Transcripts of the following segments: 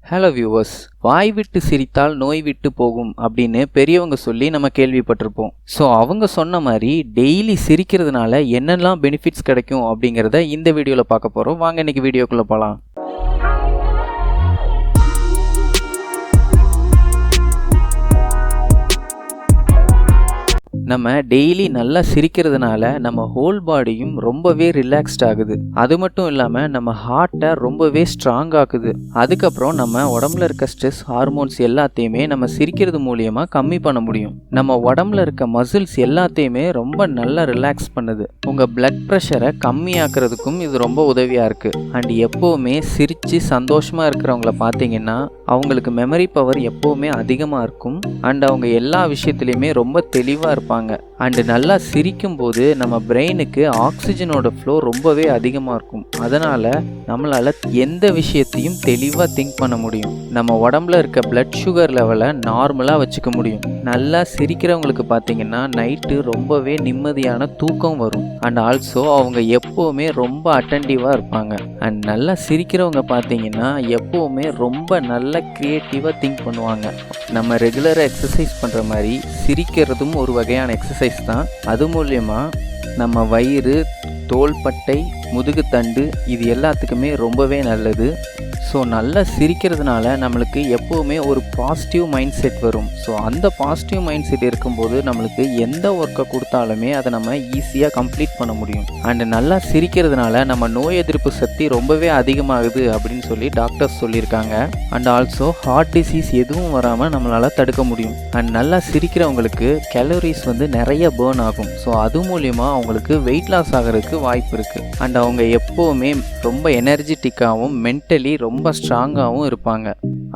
Hello viewers, வாய் விட்டு சிரித்தால் நோய் விட்டு போகும் அப்படின்னு பெரியவங்க சொல்லி நம்ம கேள்விப்பட்டிருப்போம். ஸோ அவங்க சொன்ன மாதிரி டெய்லி சிரிக்கிறதுனால என்னெல்லாம் பெனிஃபிட்ஸ் கிடைக்கும் அப்படிங்கிறத இந்த வீடியோவில் பார்க்க போகிறோம். வாங்க இன்னைக்கு வீடியோக்குள்ளே போகலாம். நம்ம டெய்லி நல்லா சிரிக்கிறதுனால நம்ம ஹோல் பாடியும் ரொம்பவே ரிலாக்ஸ்ட் ஆகுது. அது மட்டும் இல்லாமல் நம்ம ஹார்ட்டை ரொம்பவே ஸ்ட்ராங் ஆக்குது. அதுக்கப்புறம் நம்ம உடம்புல இருக்க ஸ்ட்ரெஸ் ஹார்மோன்ஸ் எல்லாத்தையுமே நம்ம சிரிக்கிறது மூலியமாக கம்மி பண்ண முடியும். நம்ம உடம்புல இருக்க மசில்ஸ் எல்லாத்தையுமே ரொம்ப நல்லா ரிலாக்ஸ் பண்ணுது. உங்கள் பிளட் ப்ரெஷரை கம்மியாக்குறதுக்கும் இது ரொம்ப உதவியாக இருக்குது. அண்ட் எப்போவுமே சிரித்து சந்தோஷமாக இருக்கிறவங்கள பார்த்தீங்கன்னா அவங்களுக்கு மெமரி பவர் எப்போவுமே அதிகமாக இருக்கும். அண்ட் அவங்க எல்லா விஷயத்துலையுமே ரொம்ப தெளிவாக இருப்பாங்க. அண்டு நல்லா சிரிக்கும் போது நம்ம பிரெயினுக்கு ஆக்சிஜனோட ஃப்ளோ ரொம்பவே அதிகமாக இருக்கும். அதனால் நம்மளால் எந்த விஷயத்தையும் தெளிவாக திங்க் பண்ண முடியும். நம்ம உடம்புல இருக்க பிளட் சுகர் லெவலை நார்மலாக வச்சுக்க முடியும். நல்லா சிரிக்கிறவங்களுக்கு பார்த்தீங்கன்னா நைட்டு ரொம்பவே நிம்மதியான தூக்கம் வரும். அண்ட் ஆல்சோ அவங்க எப்போவுமே ரொம்ப அட்டென்டிவாக இருப்பாங்க. அண்ட் நல்லா சிரிக்கிறவங்க பார்த்தீங்கன்னா எப்போவுமே ரொம்ப நல்ல க்ரியேட்டிவாக திங்க் பண்ணுவாங்க. நம்ம ரெகுலராக எக்ஸசைஸ் பண்ணுற மாதிரி சிரிக்கிறதும் ஒரு வகையான எக்ஸசைஸ் தான். அது மூலமா நம்ம வயிறு, தோள்பட்டை, முதுகுத்தண்டு இது எல்லாத்துக்குமே ரொம்பவே நல்லது. ஸோ நல்லா சிரிக்கிறதுனால நம்மளுக்கு எப்போவுமே ஒரு பாசிட்டிவ் மைண்ட் செட் வரும். ஸோ அந்த பாசிட்டிவ் மைண்ட் செட் இருக்கும்போது நம்மளுக்கு எந்த ஒர்க்கை கொடுத்தாலுமே அதை நம்ம ஈஸியாக கம்ப்ளீட் பண்ண முடியும். அண்ட் நல்லா சிரிக்கிறதுனால நம்ம நோய் எதிர்ப்பு சக்தி ரொம்பவே அதிகமாகுது அப்படின்னு சொல்லி டாக்டர்ஸ் சொல்லியிருக்காங்க. அண்ட் ஆல்சோ ஹார்ட் டிசீஸ் எதுவும் வராமல் நம்மளால் தடுக்க முடியும். அண்ட் நல்லா சிரிக்கிறவங்களுக்கு கேலரிஸ் நிறைய பேர்ன் ஆகும். ஸோ அது மூலிமா அவங்களுக்கு வெயிட் லாஸ் ஆகிறதுக்கு வாய்ப்பு இருக்குது. அண்ட் அவங்க எப்போவுமே ரொம்ப எனர்ஜெட்டிக்காகவும் மென்டலி ரொம்ப ஸ்ட்ராங்காகவும் இருப்பாங்க.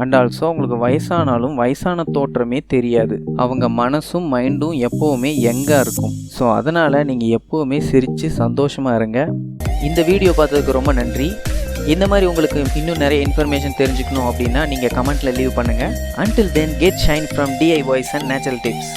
அண்ட் ஆல்சோ அவங்களுக்கு வயசானாலும் வயசான தோற்றமே தெரியாது. அவங்க மனசும் மைண்டும் எப்போவுமே யங்காக இருக்கும். ஸோ அதனால் நீங்கள் எப்போவுமே சிரித்து சந்தோஷமாக இருங்க. இந்த வீடியோ பார்த்ததுக்கு ரொம்ப நன்றி. இந்த மாதிரி உங்களுக்கு இன்னும் நிறைய இன்ஃபர்மேஷன் தெரிஞ்சுக்கணும் அப்படின்னா நீங்கள் கமெண்ட்டில் லீவ் பண்ணுங்கள். Until then, get shine from DIYs and natural tips.